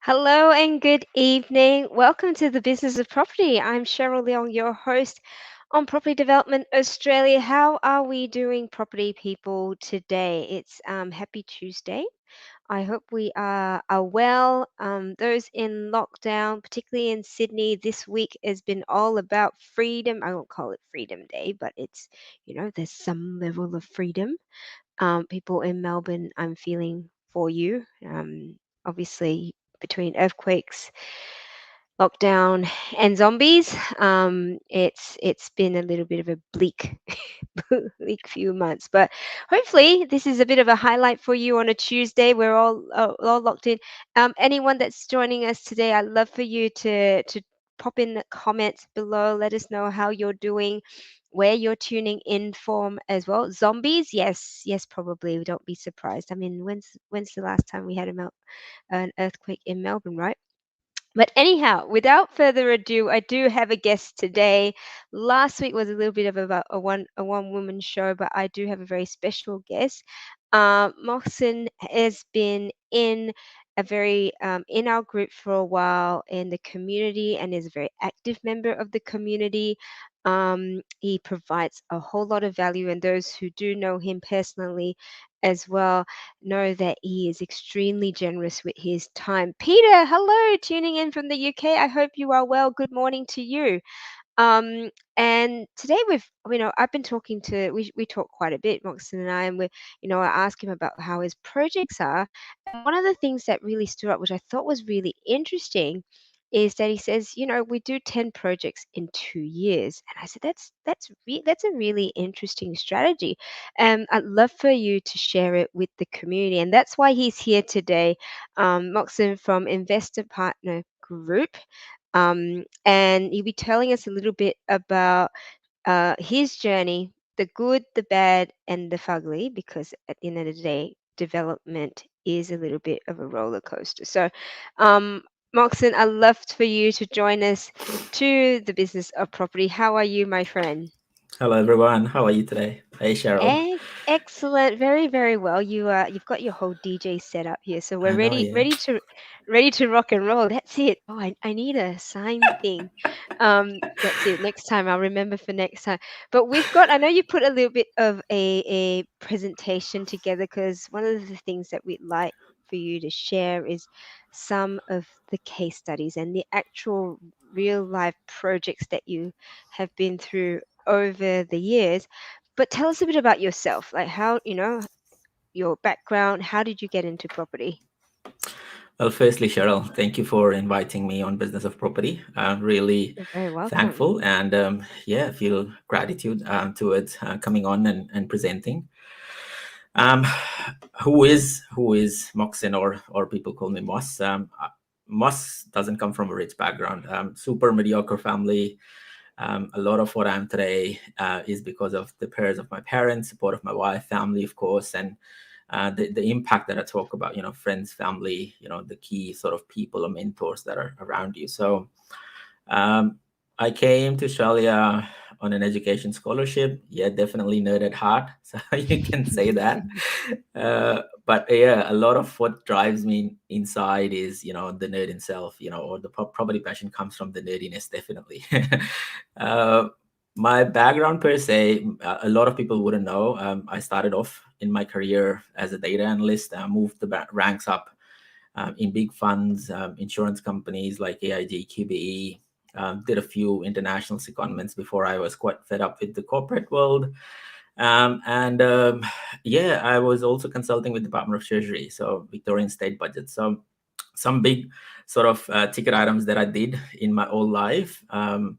Hello and good evening. Welcome to the Business of Property. I'm Cheryl Leong, your host on Property Development Australia. How are we doing, property people, today? It's Happy Tuesday. I hope we are well. Those in lockdown, particularly in Sydney, this week has been all about freedom. I won't call it Freedom Day, but there's some level of freedom. People in Melbourne, I'm feeling for you. Obviously, between earthquakes, lockdown, and zombies, it's been a little bit of a bleak, bleak few months. But hopefully, this is a bit of a highlight for you on a Tuesday. We're all locked in. Anyone that's joining us today, I'd love for you to pop in the comments below. Let us know how you're doing, where you're tuning in from as well. Zombies, yes, yes, probably. Don't be surprised. I mean, when's the last time we had an earthquake in Melbourne, right? But anyhow, without further ado, I do have a guest today. Last week was a little bit of a one woman show, but I do have a very special guest. Moxin has been in our group for a while in the community and is a very active member of the community. He provides a whole lot of value, and those who do know him personally as well know that he is extremely generous with his time. Peter, hello, tuning in from the UK. I hope you are well. Good morning to you. And today I've been talking to, we talk quite a bit, Moxon and I, and I ask him about how his projects are. And one of the things that really stood up, which I thought was really interesting, is that he says, we do 10 projects in 2 years. And I said, that's a really interesting strategy. I'd love for you to share it with the community. And that's why he's here today. Moxon from Investor Partner Group. And he'll be telling us a little bit about his journey, the good, the bad, and the fugly, because at the end of the day, development is a little bit of a roller coaster. So, Moxon, I'd love for you to join us to the business of property. How are you, my friend? Hello everyone, how are you today? Hey Cheryl. Excellent, very, very well. You've got your whole DJ set up here, so we're I know, ready, yeah. ready to rock and roll. That's it. Oh, I need a sign thing. That's it. Next time, I'll remember for next time. But I know you put a little bit of a presentation together, because one of the things that we'd like for you to share is some of the case studies and the actual real life projects that you have been through over the years. But tell us a bit about yourself, like how, your background, how did you get into property? Well, firstly, Cheryl, thank you for inviting me on Business of Property. I'm really You're very welcome. thankful and yeah, feel gratitude towards coming on and presenting. Um, who is Moxin or people call me Moss? Moss doesn't come from a rich background. Super mediocre family. A lot of what I'm today is because of the prayers of my parents, support of my wife, family, of course, and the impact that I talk about, friends, family, the key sort of people or mentors that are around you. So um, I came to Australia on an education scholarship. Yeah, definitely nerd at heart. So you can say that. But yeah, a lot of what drives me inside is, the nerd himself, or the property passion comes from the nerdiness, definitely. uh, my background per se, a lot of people wouldn't know. I started off in my career as a data analyst. I moved the ranks up in big funds, insurance companies like AIG, QBE. Did a few international secondments before I was quite fed up with the corporate world. And yeah, I was also consulting with the Department of Treasury, so Victorian state budget. So some big sort of ticket items that I did in my whole life. And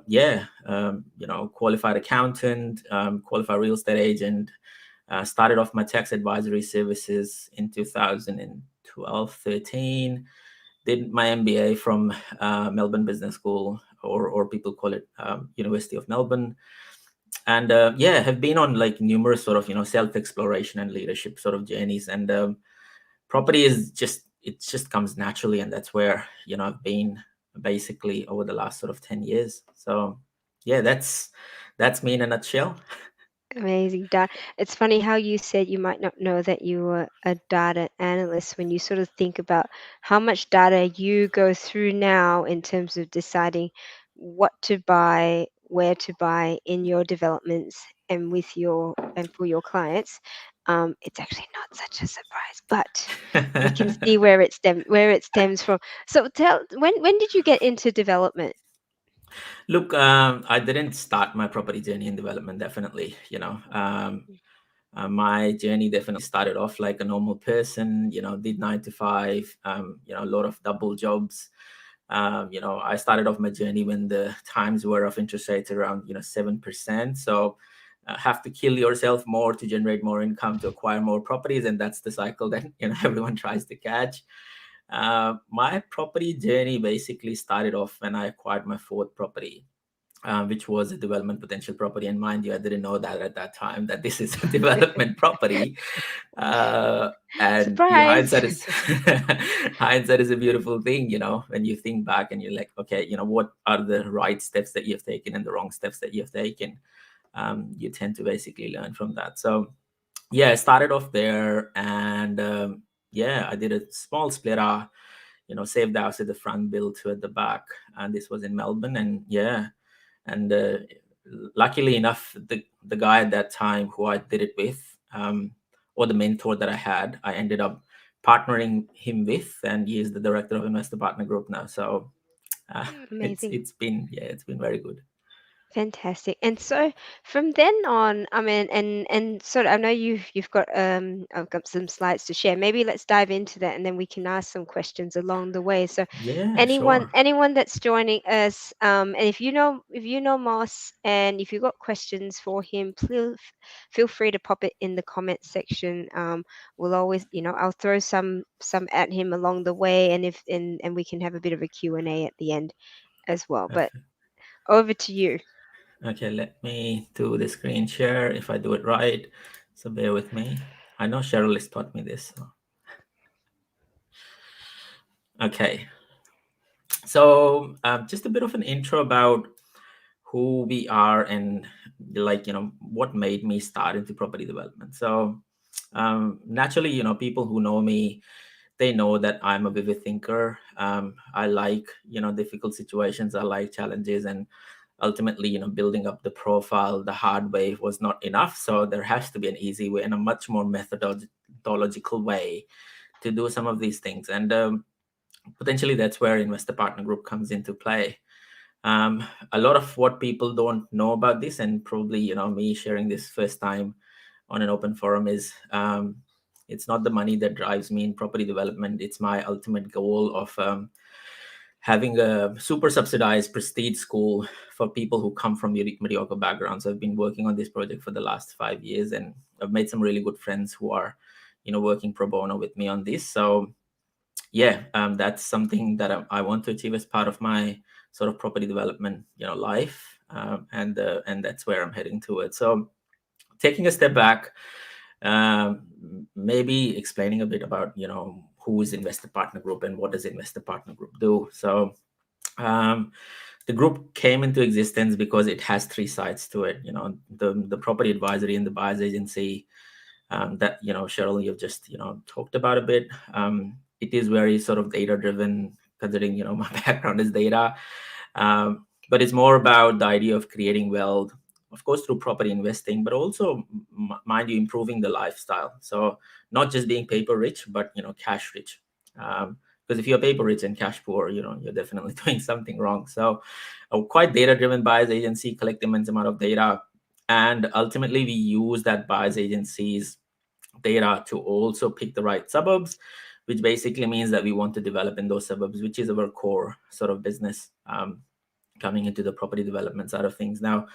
yeah, qualified accountant, qualified real estate agent. Started off my tax advisory services in 2012, 13. Did my MBA from Melbourne Business School, or people call it University of Melbourne. And yeah, have been on like numerous sort of self-exploration and leadership sort of journeys. And property is it just comes naturally, and that's where I've been basically over the last sort of 10 years. So yeah, that's me in a nutshell. Amazing. It's funny how you said you might not know that you were a data analyst when you sort of think about how much data you go through now in terms of deciding what to buy, where to buy in your developments and with your and for your clients. It's actually not such a surprise, but we can see where it stems from. So tell when did you get into development? Look, I didn't start my property journey in development, definitely. My journey definitely started off like a normal person, did 9 to 5, a lot of double jobs. I started off my journey when the times were of interest rates around, 7%. So have to kill yourself more to generate more income to acquire more properties. And that's the cycle that, everyone tries to catch. My property journey basically started off when I acquired my fourth property, which was a development potential property. And mind you, I didn't know that at that time that this is a development property. And Surprise. hindsight is hindsight is a beautiful thing, when you think back and you're like, okay, what are the right steps that you've taken and the wrong steps that you've taken. You tend to basically learn from that. So yeah, I started off there, and yeah, I did a small splitter, saved the house at the front, built to at the back, and this was in Melbourne. And yeah, and luckily enough, the guy at that time who I did it with, or the mentor that I had, I ended up partnering him with, and he is the director of Investor Partner Group now. So it's Amazing. it's been yeah, it's been very good. Fantastic. And so from then on, I mean, and sort of, I know you've got I've got some slides to share. Maybe let's dive into that, and then we can ask some questions along the way. So Yeah, anyone sure. anyone that's joining us, and if you know Moss, and if you've got questions for him, please feel free to pop it in the comment section. We'll always, I'll throw some at him along the way, and if and we can have a bit of a Q&A at the end as well. But Perfect. over to you. Okay, let me do the screen share if I do it right. So bear with me. I know Cheryl has taught me this. So. Okay. So just a bit of an intro about who we are and what made me start into property development. So naturally, people who know me, they know that I'm a vivid thinker. I like difficult situations. I like challenges, and ultimately, building up the profile the hard way was not enough. So there has to be an easy way and a much more methodological way to do some of these things. And potentially that's where Investor Partner Group comes into play. A lot of what people don't know about this, and probably me sharing this first time on an open forum, is it's not the money that drives me in property development. It's my ultimate goal of having a super subsidized prestige school for people who come from mediocre backgrounds. I've been working on this project for the last 5 years, and I've made some really good friends who are working pro bono with me on this. So yeah, that's something that I want to achieve as part of my sort of property development life, and that's where I'm heading towards. So taking a step back, maybe explaining a bit about who is Investor Partner Group and what does Investor Partner Group do. So um, the group came into existence because it has three sides to it. The property advisory and the buyers agency, that Cheryl, you've just talked about a bit. It is very sort of data driven, considering my background is data, but it's more about the idea of creating wealth, of course, through property investing, but also, mind you, improving the lifestyle. So not just being paper rich, but cash rich. Because if you're paper rich and cash poor, you're definitely doing something wrong. So quite data driven buyers agency, collect immense amount of data, and ultimately we use that buyers agencies data to also pick the right suburbs, which basically means that we want to develop in those suburbs, which is our core sort of business, coming into the property development side of things. Now,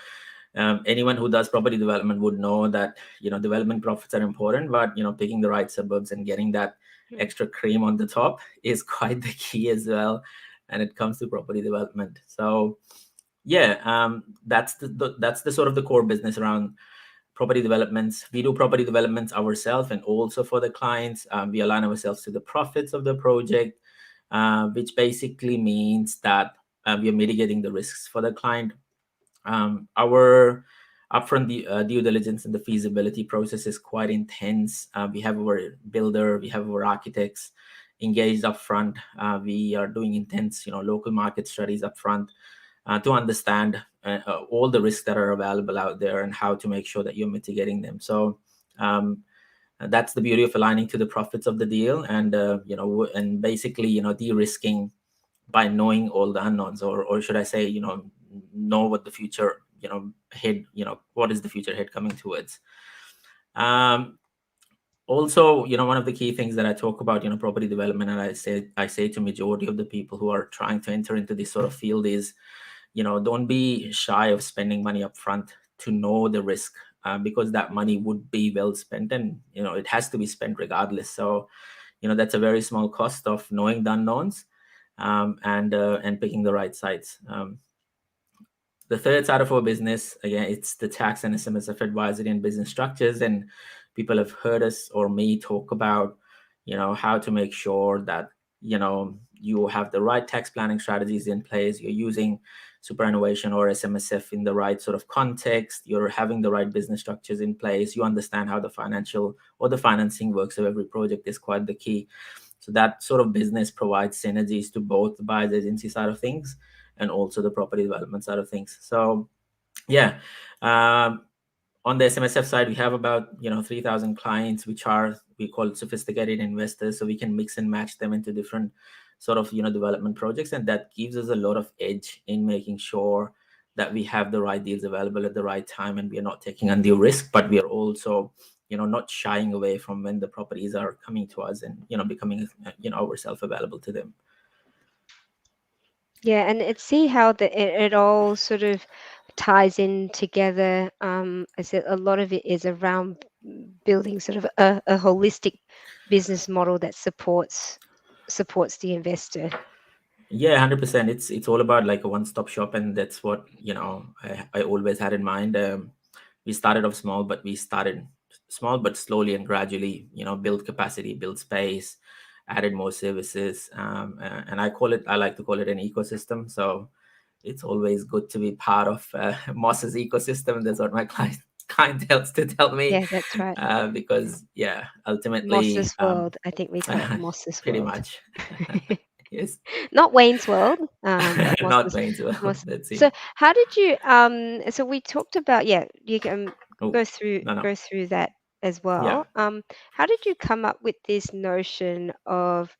anyone who does property development would know that development profits are important, but picking the right suburbs and getting that Hmm. extra cream on the top is quite the key as well, and it comes to property development. So yeah, that's the sort of the core business around property developments. We do property developments ourselves and also for the clients. We align ourselves to the profits of the project, which basically means that we are mitigating the risks for the client. Our upfront due diligence and the feasibility process is quite intense. We have our builder, we have our architects engaged upfront. We are doing intense, local market studies upfront to understand all the risks that are available out there and how to make sure that you're mitigating them. So that's the beauty of aligning to the profits of the deal, and and basically de-risking by knowing all the unknowns, or should I say, know what the future head, what is the future head coming towards. Also, one of the key things that I talk about, property development, and I say to majority of the people who are trying to enter into this sort of field is, don't be shy of spending money up front to know the risk, because that money would be well spent, and it has to be spent regardless. So that's a very small cost of knowing the unknowns, and picking the right sites. The third side of our business, again, it's the tax and SMSF advisory and business structures. And people have heard us or me talk about, how to make sure that, you have the right tax planning strategies in place. You're using superannuation or SMSF in the right sort of context. You're having the right business structures in place. You understand how the financial or the financing works of every project is quite the key. So that sort of business provides synergies to both the buyer's agency side of things and also the property development side of things. So yeah, on the SMSF side, we have about 3,000 clients, which are, we call it sophisticated investors. So we can mix and match them into different sort of development projects, and that gives us a lot of edge in making sure that we have the right deals available at the right time, and we are not taking undue risk, but we are also not shying away from when the properties are coming to us and becoming ourselves available to them. Yeah, and see how it all sort of ties in together. I said a lot of it is around building sort of a holistic business model that supports the investor. Yeah, 100%. It's all about like a one-stop shop, and that's what I always had in mind. We started off small, but slowly and gradually, build capacity, build space, added more services, and I like to call it an ecosystem. So it's always good to be part of Moss's ecosystem. That's what my client tells to tell me, Yeah, that's right. because yeah, ultimately, Moss's World. I think we call it Moss's pretty World. much. Yes. Not Wayne's World, but Not Moss's Wayne's Well. Moss. Let's see. So how did you so we talked about, yeah, you can Oh, go through no, no. go through that as Yeah. well. How did you come up with this notion of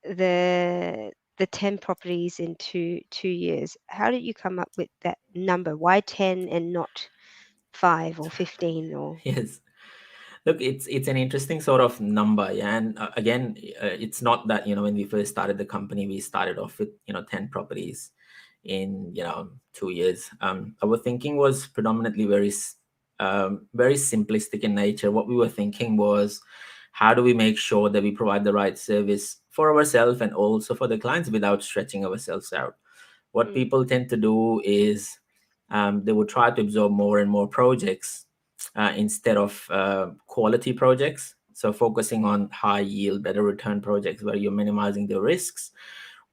the 10 properties in 2 years? How did you come up with that number? Why 10 and not 5 or 15 or Yes. Look, it's an interesting sort of number, yeah. And again, it's not that when we first started the company, we started off with 10 properties in 2 years. Our thinking was predominantly very simplistic in nature. What we were thinking was, how do we make sure that we provide the right service for ourselves and also for the clients without stretching ourselves out? What mm, people tend to do is, they would try to absorb more and more projects, instead of quality projects. So focusing on high yield, better return projects where you're minimizing the risks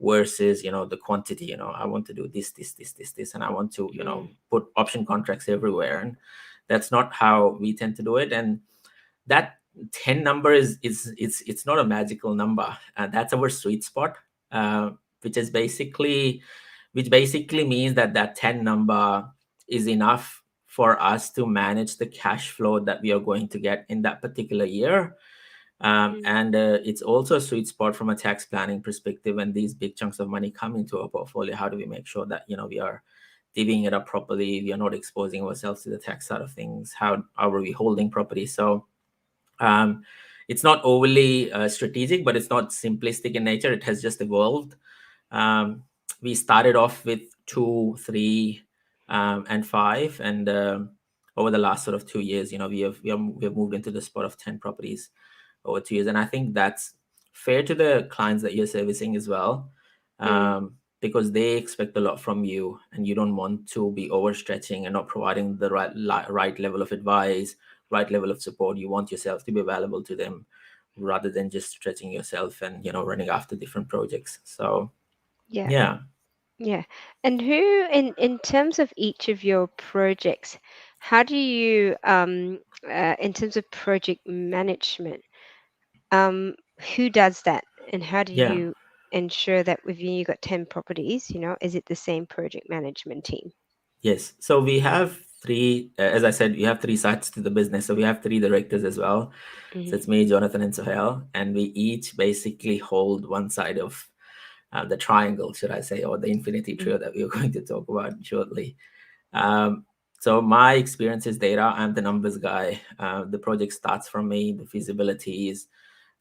versus the quantity. I want to do this, and I want to put option contracts everywhere, and that's not how we tend to do it. And that 10 number it's not a magical number. That's our sweet spot, uh, which is basically which basically means that that 10 number is enough for us to manage the cash flow that we are going to get in that particular year. mm, And it's also a sweet spot from a tax planning perspective. When these big chunks of money come into our portfolio, how do we make sure that we are divvying it up properly? We are not exposing ourselves to the tax side of things. How are we holding property? So um, it's not overly strategic, but it's not simplistic in nature. It has just evolved. Um, we started off with 2, 3, and 5, and over the last sort of 2 years, we have moved into the spot of 10 properties over 2 years, and I think that's fair to the clients that you're servicing as well, mm. because they expect a lot from you, and you don't want to be overstretching and not providing the right level of advice, right level of support. You want yourself to be available to them rather than just stretching yourself and running after different projects. So Yeah. yeah. Yeah. And who in terms of each of your projects, How do you, in terms of project management, um, who does that, and how do Yeah. you ensure that if you got 10 properties, is it the same project management team? Yes. So we have three, as I said, we have three sides to the business. So we have three directors as well. So Mm-hmm. it's me, Jonathan, and 𝐲𝐿, and we each basically hold one side of the triangle, should I say, or the infinity trio that we are going to talk about shortly. Um, so my experience is data. I'm the numbers guy. The project starts from me, the feasibility is,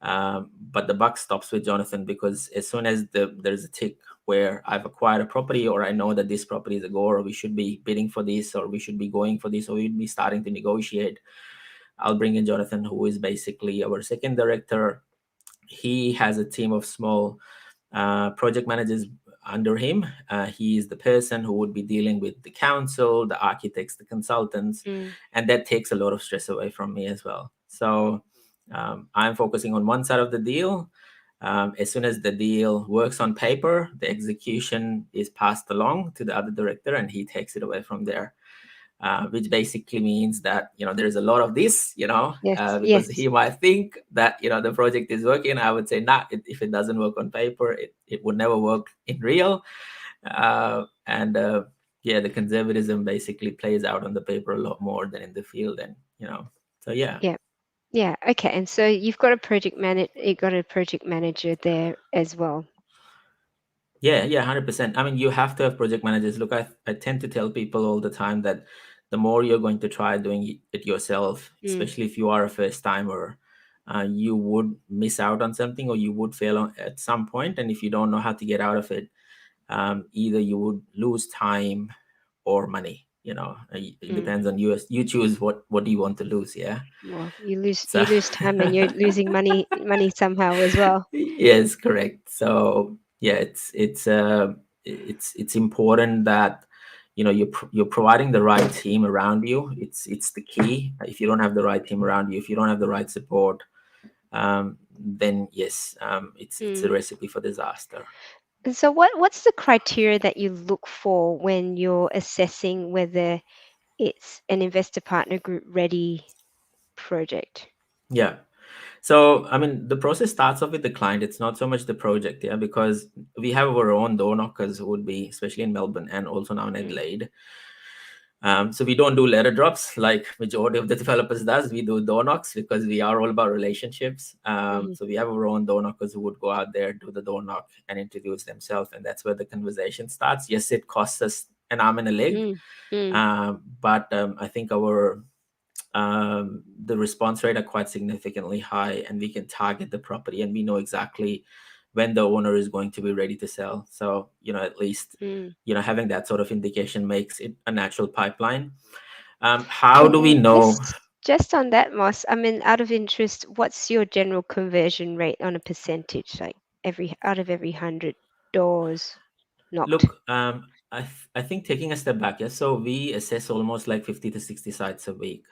but the buck stops with Jonathan, because as soon as there's a tick where I've acquired a property, or I know that this property is a go, or we should be bidding for this, or we should be going for this, or we'd be starting to negotiate, I'll bring in Jonathan, who is basically our second director. He has a team of small project managers under him. He is the person who would be dealing with the council, the architects, the consultants, Mm, and that takes a lot of stress away from me as well. So I'm focusing on one side of the deal. As soon as the deal works on paper, the execution is passed along to the other director, and he takes it away from there. Which basically means that there's a lot of this, yes, because yes. he might think that the project is working. I would say, nah, if it doesn't work on paper, it would never work in real. And yeah, the conservatism basically plays out on the paper a lot more than in the field, and so yeah. Yeah. Yeah. Okay. And so you've got a you got a project manager there as well. Yeah, 100%. I mean, you have to have project managers. Look, I tend to tell people all the time that the more you're going to try doing it yourself, Mm, especially if you are a first timer, you would miss out on something, or you would fail at some point. And if you don't know how to get out of it, either you would lose time or money. It mm. depends on you. You choose what do you want to lose. Yeah. Well, you So lose time and you're losing money somehow as well. yes, correct. So yeah, it's important that you're providing the right team around you. It's the key. If you don't have the right team around you, if you don't have the right support, then yes, it's a Mm. recipe for disaster. And so what's the criteria that you look for when you're assessing whether it's an investor partner group ready project? Yeah. So, I mean, the process starts off with the client. It's not so much the project, yeah, because we have our own door knockers who would be, especially in Melbourne and also now in Mm, Adelaide. So we don't do letter drops like majority of the developers does. We do door knocks because we are all about relationships. mhm, So we have our own door knockers who would go out there, do the door knock, and introduce themselves, and that's where the conversation starts. Yes, it costs us an arm and a leg, mm, mm, but I think the response rate are quite significantly high, and we can target the property, and we know exactly when the owner is going to be ready to sell. So at least mm. having that sort of indication makes it a natural pipeline. How do we And know? just on that, Moss, I mean, out of interest, what's your general conversion rate on a percentage, like out of every 100 doors knocked? Look, I think taking a step back, yes. So we assess almost like 50 to 60 sites a week,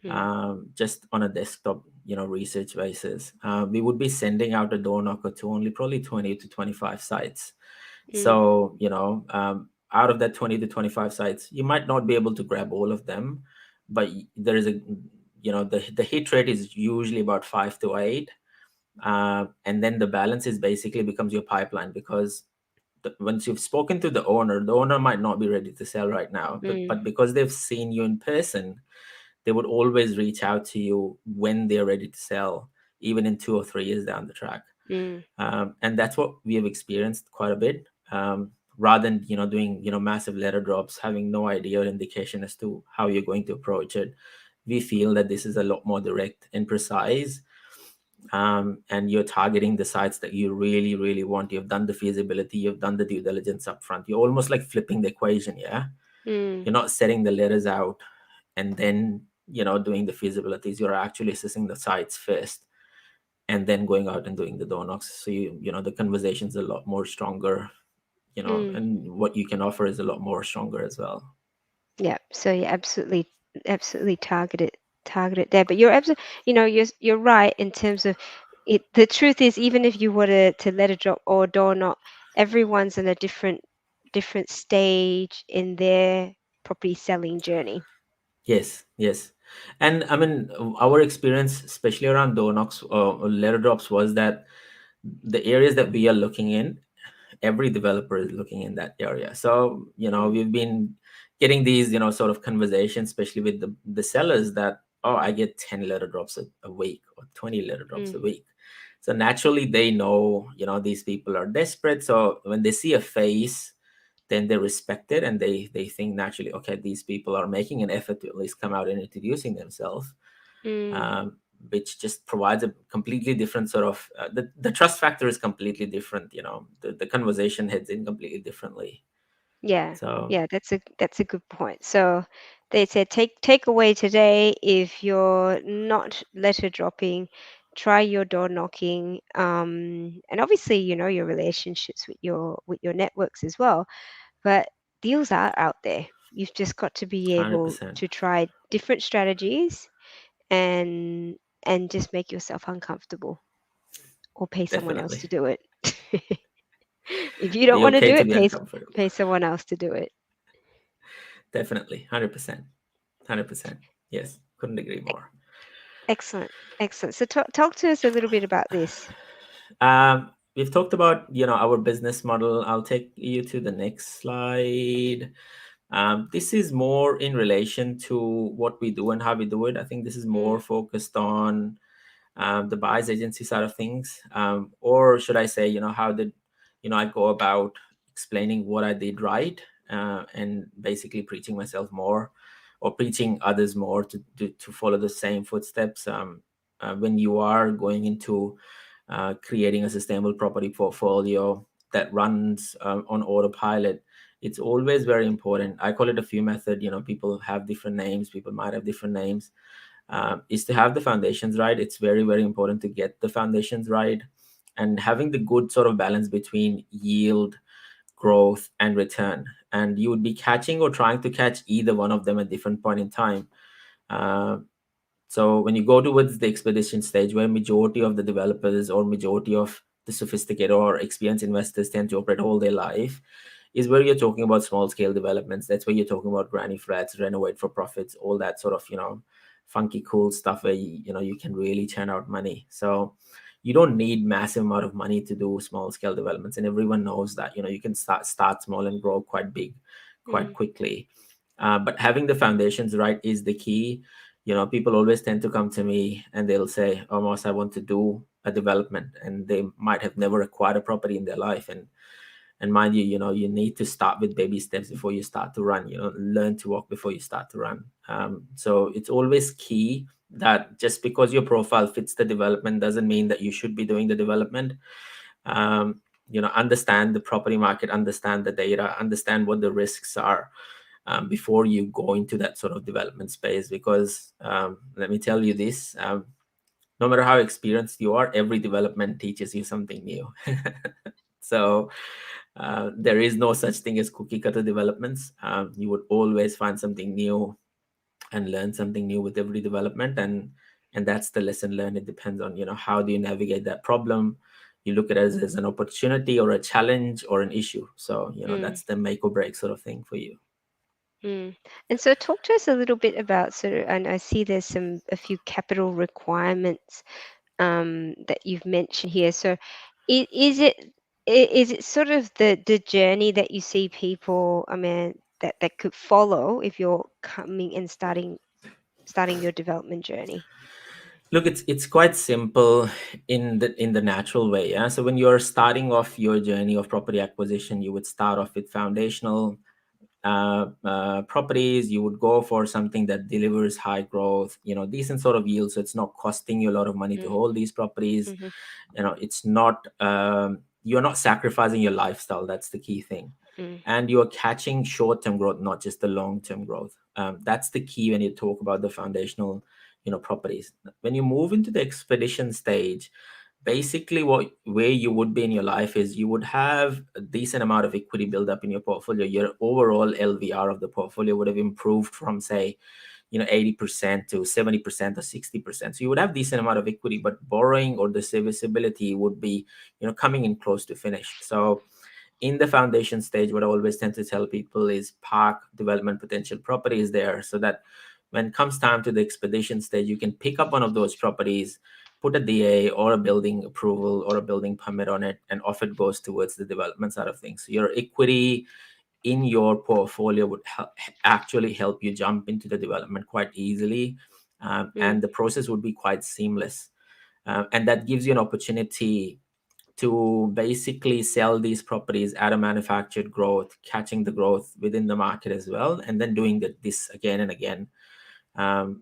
Mm, just on a desktop, research basis. We would be sending out a door knocker to only probably 20 to 25 sites. mm, So, out of that 20 to 25 sites, you might not be able to grab all of them, but there is the hit rate is usually about 5 to 8. And then the balance is basically becomes your pipeline, because once you've spoken to the owner might not be ready to sell right now, but mm, but because they've seen you in person, they would always reach out to you when they're ready to sell, even in 2 or 3 years down the track. mm, And that's what we have experienced quite a bit. Rather than doing massive letter drops, having no idea or indication as to how you're going to approach it, we feel that this is a lot more direct and precise. And you're targeting the sites that you really, really want. You've done the feasibility, you've done the due diligence up front. You're almost like flipping the equation, yeah? mm, You're not setting the letters out and then, doing the feasibilities. You're actually assessing the sites first and then going out and doing the door knocks. So the conversation's a lot more stronger, mm. and what you can offer is a lot more stronger as well. Yeah, so you absolutely target it there. But you're absolutely, you're right in terms of it. The truth is, even if you were to let it drop or door knock, everyone's in a different stage in their property selling journey. Yes. And I mean, our experience, especially around door knocks or letter drops, was that the areas that we are looking in, every developer is looking in that area. So, Mm, we've been getting these, sort of conversations, especially with the sellers that, oh, I get 10 letter drops a week or 20 letter drops a mm, week. So naturally they know, these people are desperate. So when they see a face, then they respect it, and they think naturally, okay, these people are making an effort to at least come out and introducing themselves, mm. um, which just provides a completely different sort of the trust factor is completely different. The conversation heads in completely differently. Yeah, So yeah, that's a good point. So they said take away today if you're not letter dropping, try your door knocking, and obviously your relationships with your networks as well. But deals are out there. You've just got to be able 100%. to try different strategies and just make yourself uncomfortable or pay someone else Definitely. to do it. If you don't Be want to okay do to it, be uncomfortable. pay someone else to do it. Definitely. 100%. 100%. Yes, couldn't agree more. Excellent, excellent. So talk to us a little bit about this. We've talked about our business model. I'll take you to the next slide. This is more in relation to what we do and how we do it. I think this is more Mm, focused on the buyer's agency side of things, or should I say, how did I go about explaining what I did right, and basically preaching myself more, or preaching others more to follow the same footsteps. When you are going into creating a sustainable property portfolio that runs on autopilot, it's always very important. I call it a few method. People have different names. People might have different names. Is to have the foundations right. It's very, very important to get the foundations right, and having the good sort of balance between yield, growth, and return. And you would be catching or trying to catch either one of them at different point in time. Uh, so when you go towards the expedition stage, where majority of the developers or majority of the sophisticated or experienced investors tend to operate all their life, is where you're talking about small scale developments. That's where you're talking about granny flats, renovate for profits, all that sort of funky cool stuff where you can really churn out money. So you don't need massive amount of money to do small scale developments, and everyone knows that you can start small and grow quite big quite mm, quickly. But having the foundations right is the key. People always tend to come to me and they'll say, almost, I want to do a development, and they might have never acquired a property in their life. And mind you, you need to start with baby steps before you start to run. Learn to walk before you start to run. So it's always key that just because your profile fits the development doesn't mean that you should be doing the development. um, Understand the property market, understand the data, understand what the risks are, before you go into that sort of development space. Because let me tell you this, no matter how experienced you are, every development teaches you something new. So there is no such thing as cookie cutter developments. You would always find something new and learn something new with every development, and that's the lesson learned. It depends on how do you navigate that problem. You look at it as an opportunity or a challenge or an issue. So mm, that's the make or break sort of thing for you. mm. And so talk to us a little bit about sort of, and I see there's a few capital requirements that you've mentioned here. So is it is it sort of the journey that you see people, I mean, that could follow if you're coming and starting your development journey? Look, it's quite simple in the natural way. Yeah. So when you're starting off your journey of property acquisition, you would start off with foundational properties. You would go for something that delivers high growth, decent sort of yield. So it's not costing you a lot of money to Mm, hold these properties. mm-hmm, It's not, you're not sacrificing your lifestyle. That's the key thing. mm, And you're catching short-term growth, not just the long-term growth. That's the key when you talk about the foundational, properties. When you move into the expedition stage, basically where you would be in your life is you would have a decent amount of equity build up in your portfolio. Your overall LVR of the portfolio would have improved from, say, 80% to 70% or 60%. So you would have decent amount of equity, but borrowing or the serviceability would be coming in close to finished. So in the foundation stage, what I always tend to tell people is park development potential properties there, so that when it comes time to the expedition stage, you can pick up one of those properties, put a DA or a building approval or a building permit on it, and off it goes towards the development side of things. So your equity in your portfolio would actually help you jump into the development quite easily, Mm, and the process would be quite seamless. And that gives you an opportunity to basically sell these properties at a manufactured growth, catching the growth within the market as well, and then doing this again and again,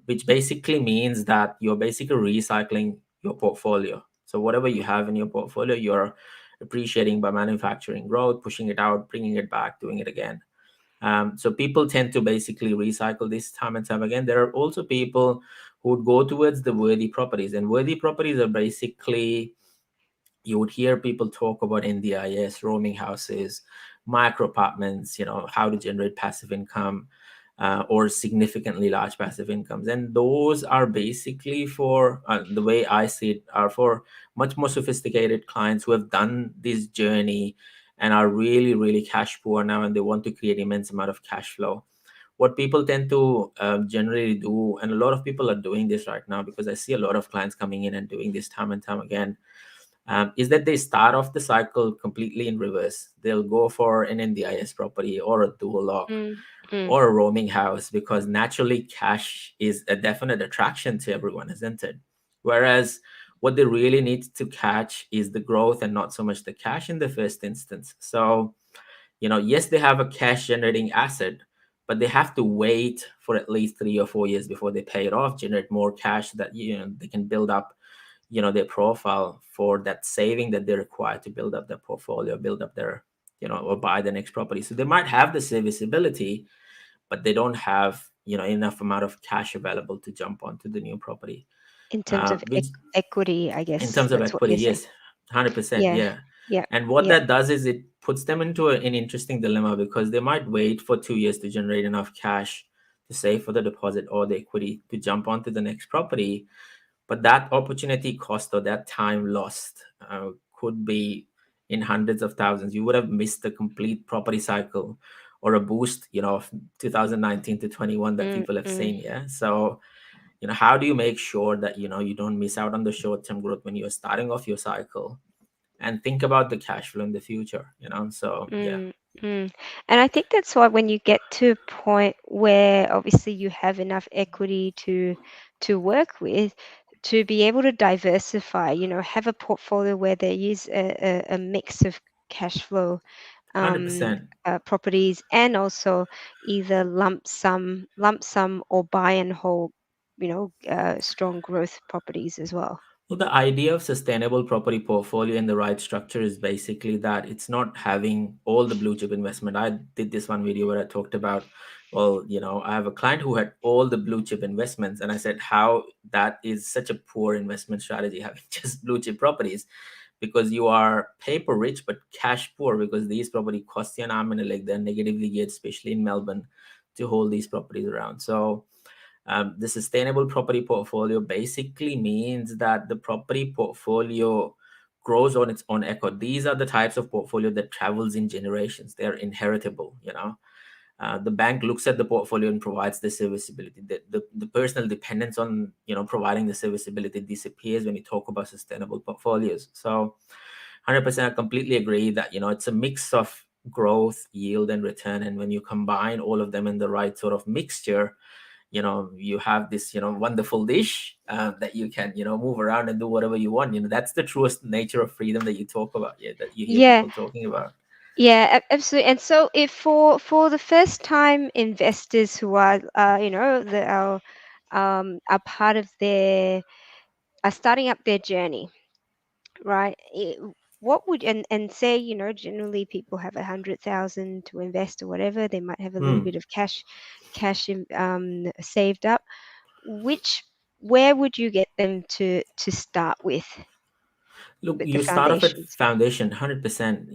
which basically means that you're basically recycling your portfolio. So whatever you have in your portfolio, you're appreciating by manufacturing growth, pushing it out, bringing it back, doing it again. So people tend to basically recycle this time and time again. There are also people who would go towards the worthy properties, and worthy properties are basically, you would hear people talk about NDIS, roaming houses, micro apartments, how to generate passive income, or significantly large passive incomes. And those are basically for, the way I see it, are for much more sophisticated clients who have done this journey and are really, really cash poor now, and they want to create immense amount of cash flow. What people tend to generally do, and a lot of people are doing this right now, because I see a lot of clients coming in and doing this time and time again, is that they start off the cycle completely in reverse. They'll go for an NDIS property or a dual lock mm, mm. or a roaming house, because naturally cash is a definite attraction to everyone, isn't it? Whereas what they really need to catch is the growth and not so much the cash in the first instance. So, yes, they have a cash generating asset, but they have to wait for at least 3 or 4 years before they pay it off, generate more cash that they can build up their profile for that saving that they require to build up their portfolio, build up their or buy the next property. So they might have the serviceability, but they don't have enough amount of cash available to jump onto the new property, In terms of which, equity, I in guess terms of that's what equity, you're saying. yes, 100%, Yeah, yeah. yeah, And what yeah. that does is it puts them into an interesting dilemma, because they might wait for 2 years to generate enough cash to save for the deposit or the equity to jump onto the next property. But that opportunity cost, or that time lost, could be in hundreds of thousands. You would have missed the complete property cycle, or a boost, of 2019 to 21 that Mm, people have mm, seen. Yeah. So, how do you make sure that, you don't miss out on the short term growth when you're starting off your cycle, and think about the cash flow in the future? So, yeah, mm, mm. And I think that's why when you get to a point where obviously you have enough equity to work with, to be able to diversify, have a portfolio where there is a mix of cash flow, um, 100%. properties, and also either lump sum or buy and hold, strong growth properties as well. Well, the idea of sustainable property portfolio in the right structure is basically that it's not having all the blue chip investment. I did this one video where I talked about, well, I have a client who had all the blue chip investments, and I said how that is such a poor investment strategy, having just blue chip properties, because you are paper rich but cash poor, because these property cost you an arm and a leg. They're negatively geared, especially in Melbourne, to hold these properties around. So, the sustainable property portfolio basically means that the property portfolio grows on its own accord. These are the types of portfolio that travels in generations. They're inheritable. The bank looks at the portfolio and provides the serviceability. The personal dependence on providing the serviceability disappears when you talk about sustainable portfolios. So 100%, I completely agree that it's a mix of growth, yield, and return. And when you combine all of them in the right sort of mixture, you have this wonderful dish that you can move around and do whatever you want. That's the truest nature of freedom that you talk about, yeah, that you hear Yeah, people talking about. yeah, absolutely. And so, if for the first time investors who are, the are part of their are starting up their journey, right? What would, and say, generally people have 100,000 to invest or whatever. They might have a little Hmm. bit of saved up. Which Where would you get them to start Look, with the you start off at foundations? foundation 100%,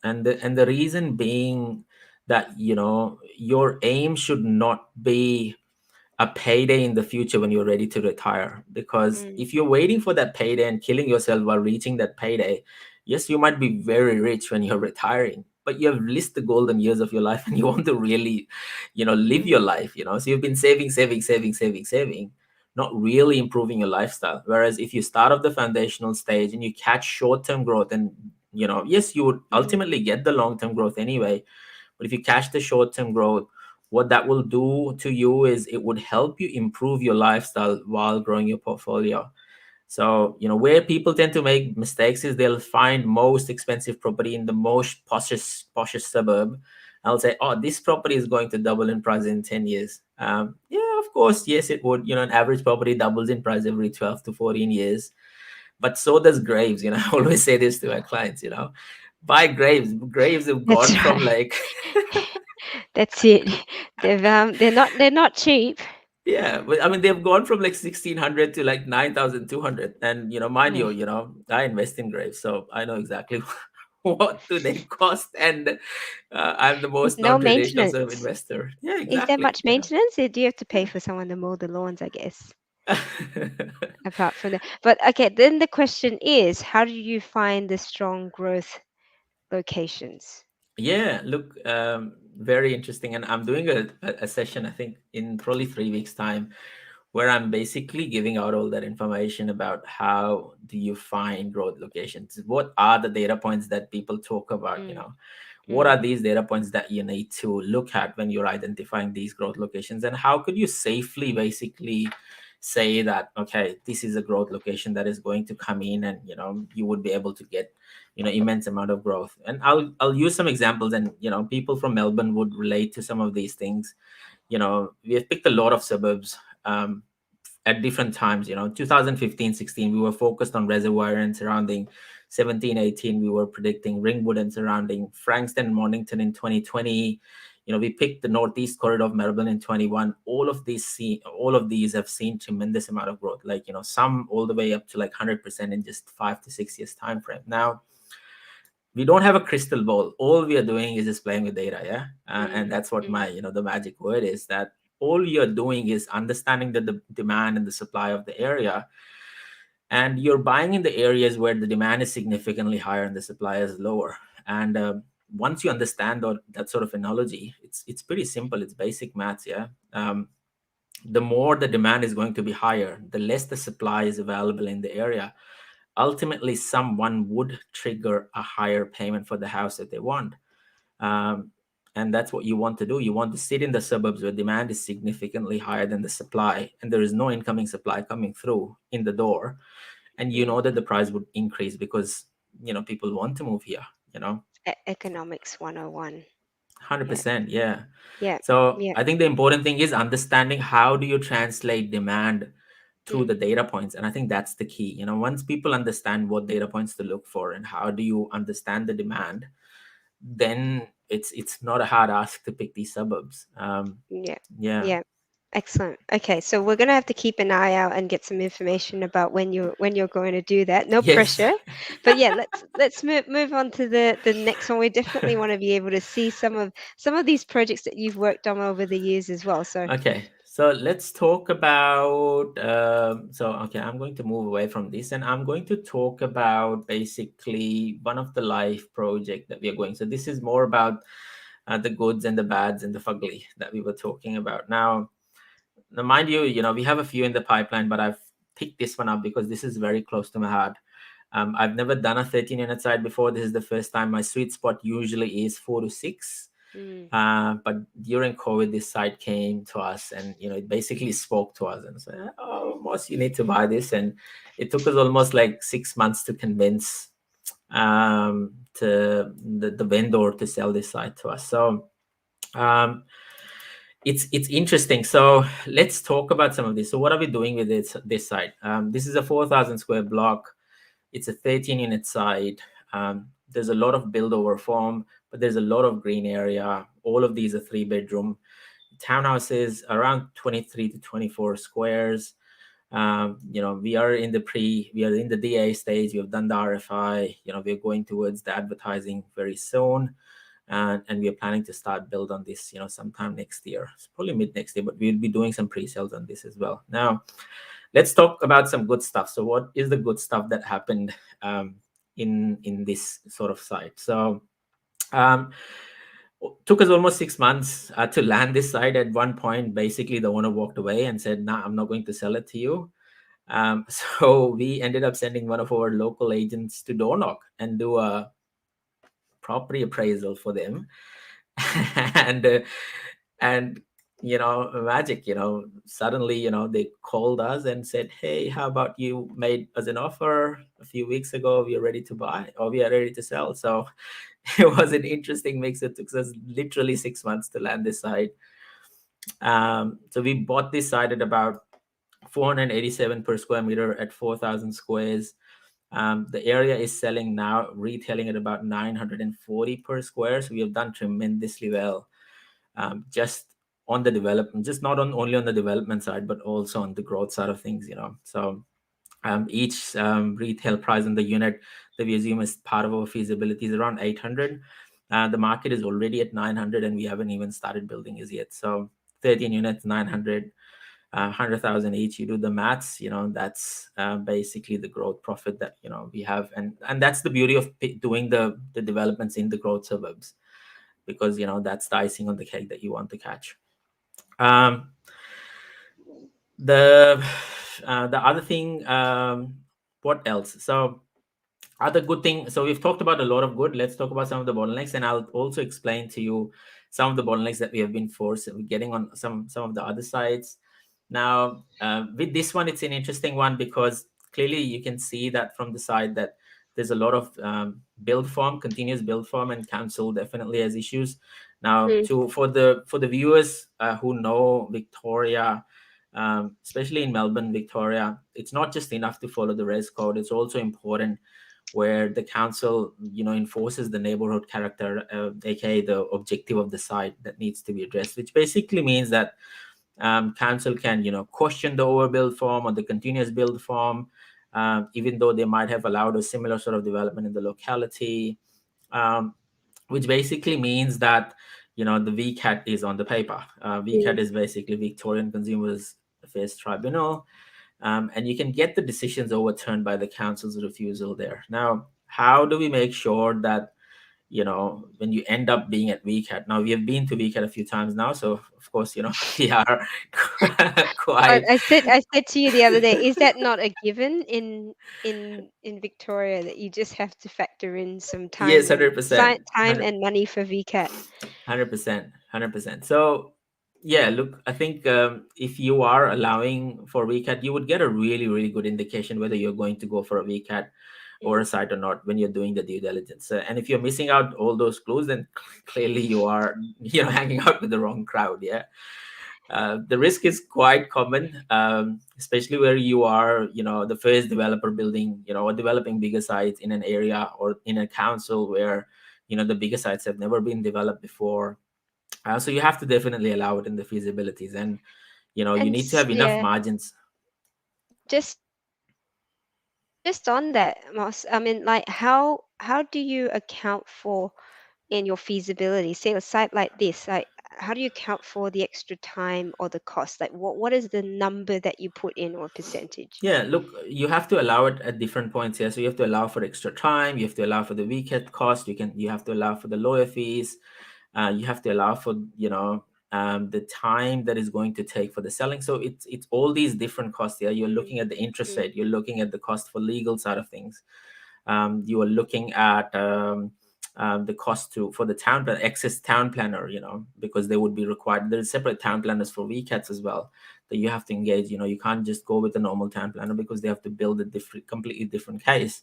and the reason being that your aim should not be a payday in the future when you're ready to retire. Because Mm, if you're waiting for that payday and killing yourself while reaching that payday, yes, you might be very rich when you're retiring, but you have listed the golden years of your life and you want to really, live your life, so you've been saving, not really improving your lifestyle. Whereas if you start off the foundational stage and you catch short-term growth, and yes, you would Mm. ultimately get the long-term growth anyway, but if you catch the short-term growth, what that will do to you is it would help you improve your lifestyle while growing your portfolio. So, where people tend to make mistakes is they'll find most expensive property in the most poshest suburb. I'll say, oh, this property is going to double in price in 10 years. Yeah, of course, yes, it would. An average property doubles in price every 12 to 14 years. But so does Graves. I always say this to our clients, buy Graves. Graves have That's gone from right. like, That's it. They're not cheap. yeah, but I mean, they've gone from like 1,600 to like 9,200. And, mind you, Mm. I invest in Graves, so I know exactly what do they cost. And I'm the With most no non-traditional sort of maintenance. investor. Yeah, Is there exactly. much Yeah. maintenance? Or do you have to pay Yeah. for someone to mow the lawns, I guess, apart from that? But okay, then the question is, how do you find the strong growth locations? Yeah, look, very interesting. And I'm doing a session, I think, in probably 3 weeks' time, where I'm basically giving out all that information about how do you find growth locations? What are the data points that people talk about? Mm, What are mm, these data points that you need to look at when you're identifying these growth locations? And how could you safely basically say that, okay, this is a growth location that is going to come in, and you would be able to get immense amount of growth. And I'll use some examples, and people from Melbourne would relate to some of these things. We have picked a lot of suburbs at different times. 2015-16 we were focused on Reservoir and surrounding. 17-18 we were predicting Ringwood and surrounding. Frankston, Mornington in 2020. We picked the northeast corridor of Melbourne in 21. All of these have seen tremendous amount of growth, like some all the way up to like 100% in just 5 to 6 years time frame. Now, we don't have a crystal ball. All we are doing is just playing with data. Yeah. And mm, that's what mm. my the magic word is, that all you're doing is understanding the demand and the supply of the area, and you're buying in the areas where the demand is significantly higher and the supply is lower. And once you understand that sort of analogy, it's pretty simple. It's basic maths. Yeah. The more the demand is going to be higher, the less the supply is available in the area. Ultimately, someone would trigger a higher payment for the house that they want. um, and that's what you want to do. You want to sit in the suburbs where demand is significantly higher than the supply, and there is no incoming supply coming through in the door, and you know Mm. that the price would increase because people want to move here. Economics 101. Yeah, 100%. Yeah. yeah, So yeah. I think the important thing is understanding how do you translate demand through Mm, the data points. And I think that's the key. Once people understand what data points to look for and how do you understand the demand, then it's not a hard ask to pick these suburbs. yeah, Yeah. yeah. Excellent. Okay, so we're gonna have to keep an eye out and get some information about when you're going to do that. No Yes. pressure, but yeah, let's move on to the next one. We definitely want to be able to see some of these projects that you've worked on over the years as well. So Okay, so let's talk about. Okay, I'm going to move away from this, and I'm going to talk about basically one of the life project that we are going. So this is more about the goods and the bads and the fugly that we were talking about. Now, mind you, we have a few in the pipeline, but I've picked this one up because this is very close to my heart. I've never done a 13-unit site before. This is the first time. My sweet spot usually is 4 to 6. mm, But during COVID, this site came to us, and it basically spoke to us and said, "Oh, Moss, you need to buy this." And it took us almost like 6 months to convince to the vendor to sell this site to us. So um, it's interesting. So let's talk about some of this. So what are we doing with this site? This is a 4,000 square block. It's a 13-unit site. There's a lot of build over form, but there's a lot of green area. All of these are 3-bedroom townhouses, around 23 to 24 squares. We are in the DA stage. We have done the RFI. We're going towards the advertising very soon. And we are planning to start build on this, sometime next year. It's probably mid next year, but we'll be doing some pre-sales on this as well. Now, let's talk about some good stuff. So what is the good stuff that happened in this sort of site? So Um, took us almost 6 months to land this site. At one point, basically, the owner walked away and said, "Nah, I'm not going to sell it to you." So we ended up sending one of our local agents to door knock and do a property appraisal for them. and and magic, suddenly, they called us and said, "Hey, how about you made us an offer a few weeks ago? We are ready to buy, or we are ready to sell." So it was an interesting mix. It took us literally 6 months to land this site. So we bought this site at about 487 per square meter at 4,000 squares. The area is selling now, retailing at about 940 per square. So we have done tremendously well, just on the development, just not only on the development side, but also on the growth side of things. So each retail price on the unit that we assume as part of our feasibility is around 800. The market is already at 900, and we haven't even started building it yet. So 13 units, 900, 100,000 each. You do the maths, that's basically the growth profit that we have, and that's the beauty of doing the developments in the growth suburbs, because that's the icing on the cake that you want to catch. Um, the the other thing, what else? So other good thing. So we've talked about a lot of good. Let's talk about some of the bottlenecks, and I'll also explain to you some of the bottlenecks that we have been forced getting on some of the other sides. Now, with this one, it's an interesting one because clearly you can see that from the side that there's a lot of continuous build form, and council definitely has issues. Now, Mm. for the viewers who know Victoria, especially in Melbourne, Victoria, it's not just enough to follow the res code. It's also important where the council enforces the neighborhood character, aka the objective of the site that needs to be addressed, which basically means that council can question the overbuild form or the continuous build form, even though they might have allowed a similar sort of development in the locality, um, which basically means that the VCAT is on the paper. VCAT Mm. is basically Victorian Consumers Affairs Tribunal, and you can get the decisions overturned by the council's refusal there. Now, how do we make sure that when you end up being at VCAT? Now, we have been to VCAT a few times now, so of course, we are But quite. I said to you the other day, is that not a given in Victoria that you just have to factor in some Yes, time and 100%. time and money for VCAT? 100%. 100%. So, yeah, look, I think if you are allowing for VCAT, you would get a really, really good indication whether you're going to go for a VCAT or Mm. a site or not when you're doing the due diligence. And if you're missing out all those clues, then clearly you are, hanging out with the wrong crowd. Yeah. The risk is quite common, especially where you are, the first developer building, or developing bigger sites in an area or in a council where, the bigger sites have never been developed before. So you have to definitely allow it in the feasibilities, and you And need to have enough yeah, margins. just on that, Moss, I mean, like, how do you account for in your feasibility, say a site like this, like how do you account for the extra time or the cost? Like what is the number that you put in or percentage? Yeah, look, you have to allow it at different points here. So you have to allow for extra time. You have to allow for the weekend cost. You have to allow for the lawyer fees. You have to allow for the time that is going to take for the selling. So it's all these different costs here. You're Mm, looking at the interest mm. rate. You're looking at the cost for legal side of things. You are looking at the cost for the town plan, excess town planner, because they would be required. There's separate town planners for VCATs as well that you have to engage. You can't just go with a normal town planner because they have to build a completely different case.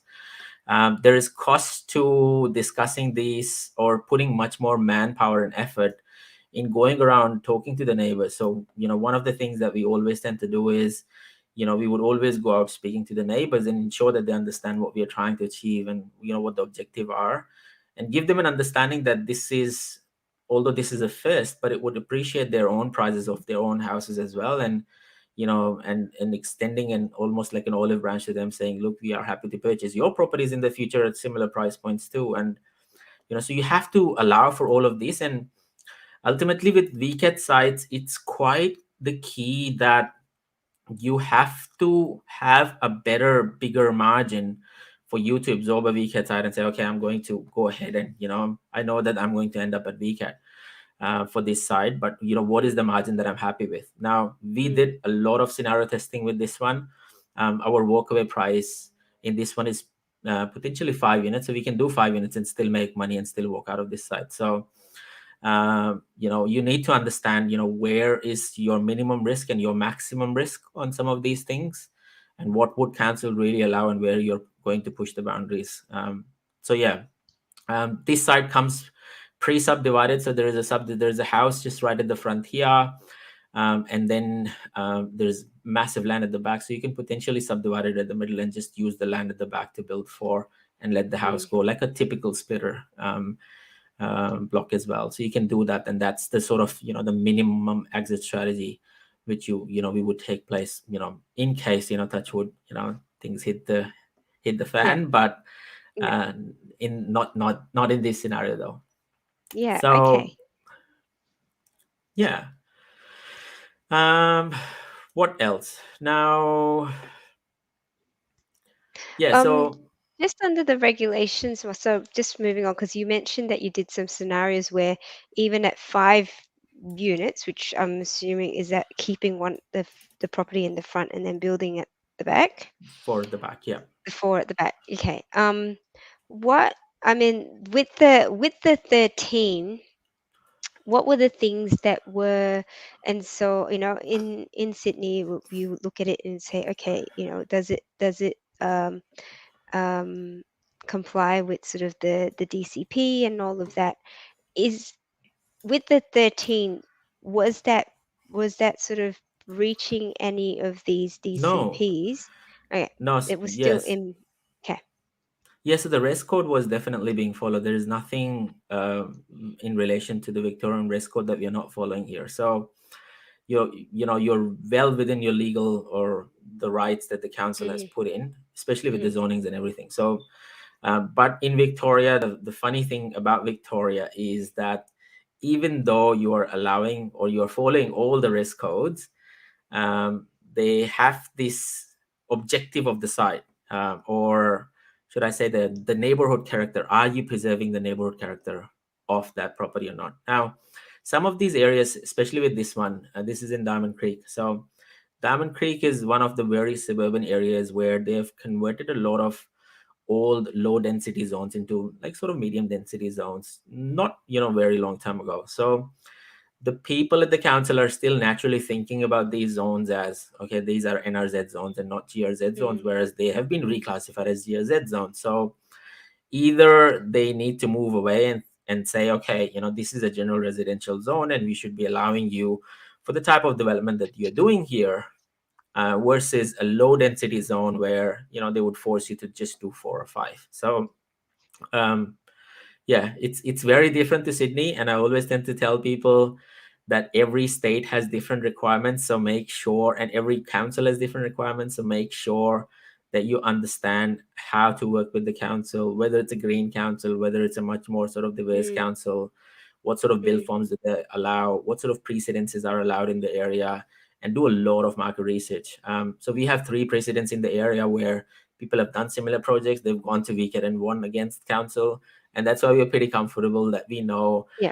There is cost to discussing these or putting much more manpower and effort in going around talking to the neighbors. So, one of the things that we always tend to do is, we would always go out speaking to the neighbors and ensure that they understand what we are trying to achieve and, what the objective are, and give them an understanding that although this is a first, but it would appreciate their own prices of their own houses as well. And, and extending and almost like an olive branch to them saying, look, we are happy to purchase your properties in the future at similar price points too. And, so you have to allow for all of this. And ultimately with VCAT sites, it's quite the key that you have to have a better, bigger margin for you to absorb a VCAT site and say, okay, I'm going to go ahead and, I know that I'm going to end up at VCAT for this side, but what is the margin that I'm happy with? Now, we Mm. did a lot of scenario testing with this one. Our walkaway price in this one is potentially 5 units, so we can do 5 units and still make money and still walk out of this site. So you need to understand where is your minimum risk and your maximum risk on some of these things, and what would council really allow and where you're going to push the boundaries. So yeah, this site comes pre-subdivided, so there's a house just right at the front here, and then there's massive land at the back, so you can potentially subdivide it at the middle and just use the land at the back to build for and let the house Mm. go like a typical splitter block as well. So you can do that, and that's the sort of the minimum exit strategy which we would take place in case touch wood things hit the Yeah. fan, but Yeah. in not in this scenario though. Yeah. So Okay. yeah, what else now? Yeah, Um, so just under the regulations, so just moving on, because you mentioned that you did some scenarios where even at 5 units, which I'm assuming is that keeping the property in the front and then building at the back, for the back, yeah. the four at the back. Okay. What I mean with the 13, what were the things that were, and so in Sydney, you look at it and say, okay, does it um, comply with sort of the DCP and all of that. Is with the 13, was that was that sort of reaching any of these No, DCPs? Okay, no, it was still yes. in. Okay. Yes, so the rest code was definitely being followed. There is nothing in relation to the Victorian rest code that we are not following here. So you're well within your legal or the rights that the council has Hmm. put in, especially with the Hmm. zonings and everything. So, but in Victoria, the funny thing about Victoria is that even though you are allowing or you're following all the rest codes, um, they have this objective of the site, or should I say the neighborhood character. Are you preserving the neighborhood character of that property or not? Now, some of these areas, especially with this one, this is in Diamond Creek. So Diamond Creek is one of the very suburban areas where they have converted a lot of old low density zones into like sort of medium density zones, not very long time ago. So the people at the council are still naturally thinking about these zones as, okay, these are NRZ zones and not GRZ zones, Mm. whereas they have been reclassified as GRZ zones. So either they need to move away and say, okay, this is a general residential zone and we should be allowing you for the type of development that you're doing here, versus a low density zone where they would force you to just do 4 or 5. So um, yeah, it's very different to Sydney, and I always tend to tell people that every state has different requirements, so make sure, and every council has different requirements, so make sure that you understand how to work with the council, whether it's a green council, whether it's a much more sort of diverse Mm. council, what sort of bill Mm. forms do they allow, what sort of precedences are allowed in the area, and do a lot of market research. So we have 3 precedents in the area where people have done similar projects, they've gone to VCAT and won against council, and that's why we're pretty comfortable that we know Yeah.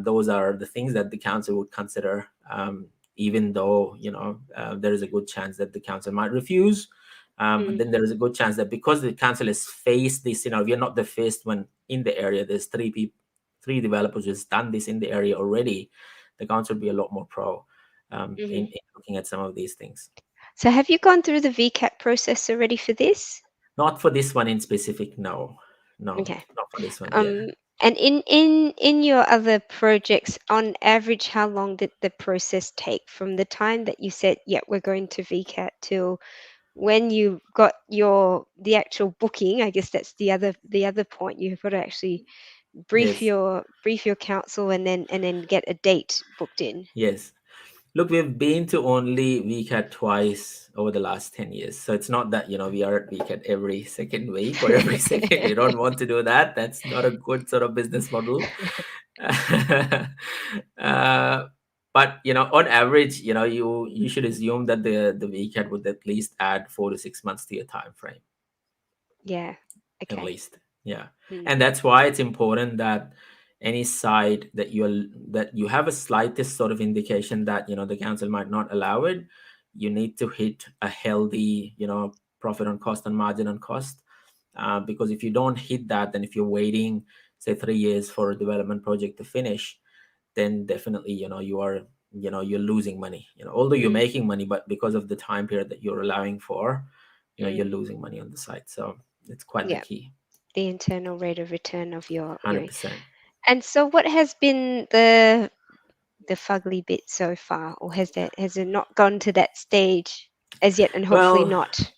those are the things that the council would consider, even though there is a good chance that the council might refuse, and Mm. then there is a good chance that because the council has faced this, we are not the first one in the area. There's 3 developers who's done this in the area already. The council would be a lot more pro Hmm. in looking at some of these things. So have you gone through the VCAT process already for this? Not for this one in specific, no, no, Okay. not for this one. Yeah. Um, and in your other projects, on average, how long did the process take from the time that you said, "Yeah, we're going to VCAT," till when you got the actual booking? I guess that's the other point. You've got to actually Yes. brief your council and then get a date booked in. Yes. Look, we've been to only VCAT twice over the last 10 years. So it's not that, we are at VCAT every second week or every second. We don't want to do that. That's not a good sort of business model. uh, but, on average, you should assume that the VCAT would at least add 4 to 6 months to your time frame. Yeah. at Okay. least. Yeah. Mm. And that's why it's important that any site that you have a slightest sort of indication that the council might not allow it, you need to hit a healthy profit on cost and margin on cost. Because if you don't hit that, then if you're waiting say 3 years for a development project to finish, then definitely you're losing money, although you're Mm. making money, but because of the time period that you're allowing for, you're Mm. losing money on the site. So it's quite the Yeah. key. The internal rate of return of your. 100%. And so, what has been the fugly bit so far, or has it not gone to that stage as yet, and hopefully Well, not?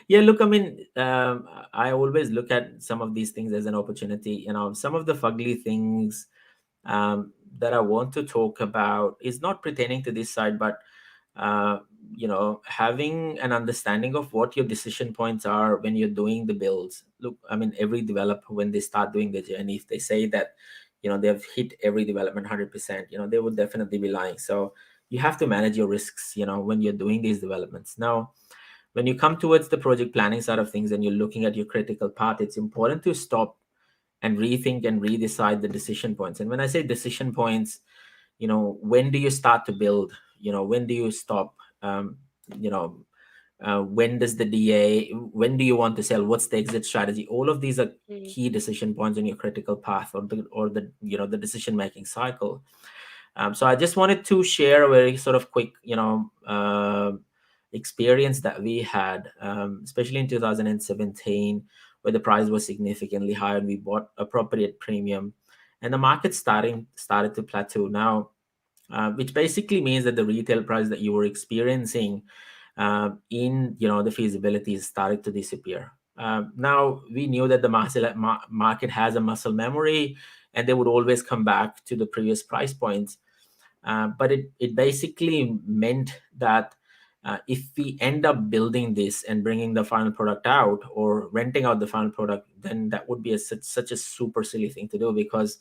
yeah, look, I mean, I always look at some of these things as an opportunity. Some of the fugly things that I want to talk about is not pertaining to this side, but uh, having an understanding of what your decision points are when you're doing the builds. Look, I mean, every developer, when they start doing the journey, if they say that they've hit every development 100%, they would definitely be lying. So you have to manage your risks when you're doing these developments. Now, when you come towards the project planning side of things and you're looking at your critical path, it's important to stop and rethink and redecide the decision points. And when I say decision points, when do you start to build? When do you stop? um, you know when does the DA, when do you want to sell, what's the exit strategy? All of these are Mm. key decision points in your critical path, or the the decision making cycle. So I just wanted to share a very sort of quick experience that we had, especially in 2017, where the price was significantly higher and we bought a property at premium, and the market started to plateau now, which basically means that the retail price that you were experiencing in the feasibility started to disappear. Now we knew that the market has a muscle memory, and they would always come back to the previous price points. But it basically meant that if we end up building this and bringing the final product out or renting out the final product, then that would be such a super silly thing to do, because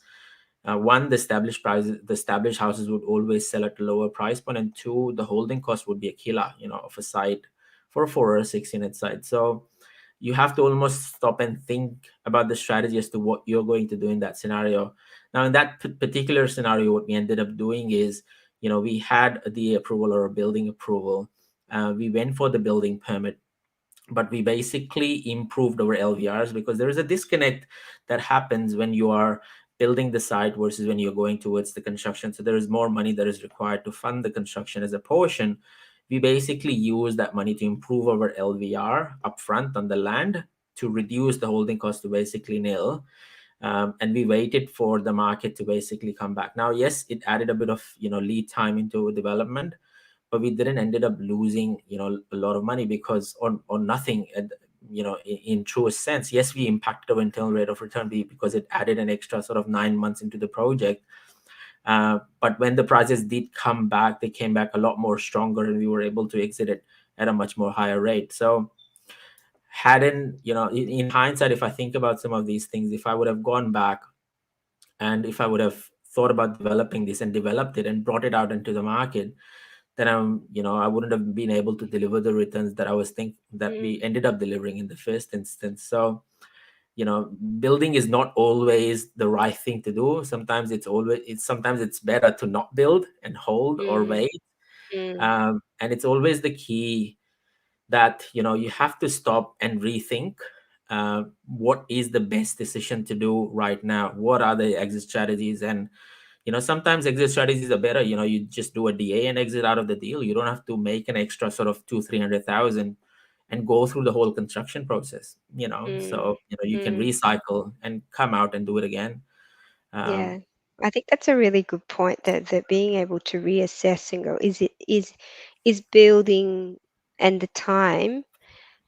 one, the established houses would always sell at a lower price point, and two, the holding cost would be a killer, of a site for a 4 or 6 unit site. So you have to almost stop and think about the strategy as to what you're going to do in that scenario. Now, in that particular scenario, what we ended up doing is, we had the approval or a building approval. We went for the building permit, but we basically improved our LVRs, because there is a disconnect that happens when you are building the site versus when you're going towards the construction. So there is more money that is required to fund the construction as a portion. We basically use that money to improve our LVR upfront on the land, to reduce the holding cost to basically nil. And we waited for the market to basically come back. Now, yes, it added a bit of lead time into development, but we didn't ended up losing a lot of money, because or nothing in truest sense. Yes, we impacted our internal rate of return because it added an extra sort of 9 months into the project. But when the prices did come back, they came back a lot more stronger, and we were able to exit it at a much more higher rate. So hadn't in hindsight, if I think about some of these things, if I would have gone back and if I would have thought about developing this and developed it and brought it out into the market, then I wouldn't have been able to deliver the returns that that we Mm. ended up delivering in the first instance. So building is not always the right thing to do. Sometimes it's better to not build and hold or Mm. wait. Mm. And it's always the key that you have to stop and rethink what is the best decision to do right now, what are the exit strategies. And sometimes exit strategies are better. You just do a DA and exit out of the deal. You don't have to make an extra sort of 200,000-300,000 and go through the whole construction process. Mm. So you can Mm. recycle and come out and do it again. Yeah, um, I think that's a really good point, that being able to reassess and go, is building and the time,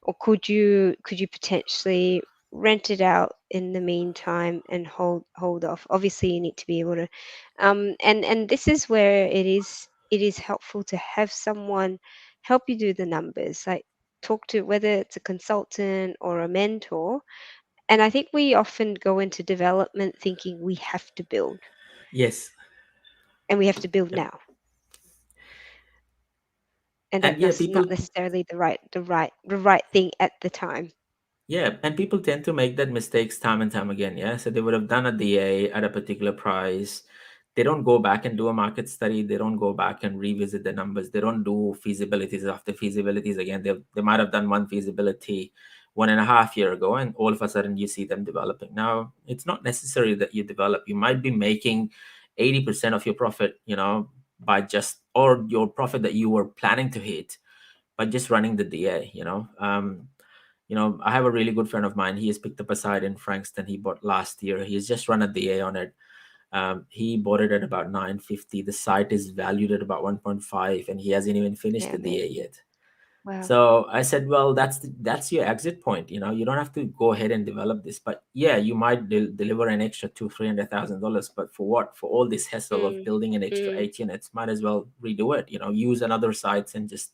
or could you potentially rent it out in the meantime and hold off? Obviously, you need to be able to, and this is where it is helpful to have someone help you do the numbers, like talk to, whether it's a consultant or a mentor. And I think we often go into development thinking we have to build, yes. and we have to build Yep. now. and And that yeah, was not people, necessarily the right thing at the time. yeah, and people tend to make that mistakes time and time again. Yeah, so they would have done a DA at a particular price. They don't go back and do a market study. They don't go back and revisit the numbers. They don't do feasibilities after feasibilities again. They might have done one feasibility 1.5 year ago, and all of a sudden you see them developing. Now, it's not necessary that you develop. You might be making 80% of your profit, by just, or your profit that you were planning to hit by just running the DA. I have a really good friend of mine. He has picked up a site in Frankston. He bought last year. He's just run a DA on it. He bought it at about 950. The site is valued at about 1.5, and he hasn't even finished Yeah, the DA amazing. yet. Wow. So I said, well, that's your exit point. You don't have to go ahead and develop this, but yeah, you might deliver an extra $200,000-300,000. But for what? For all this hassle of Mm, building an extra mm, 8 units, might as well redo it. Use another sites and just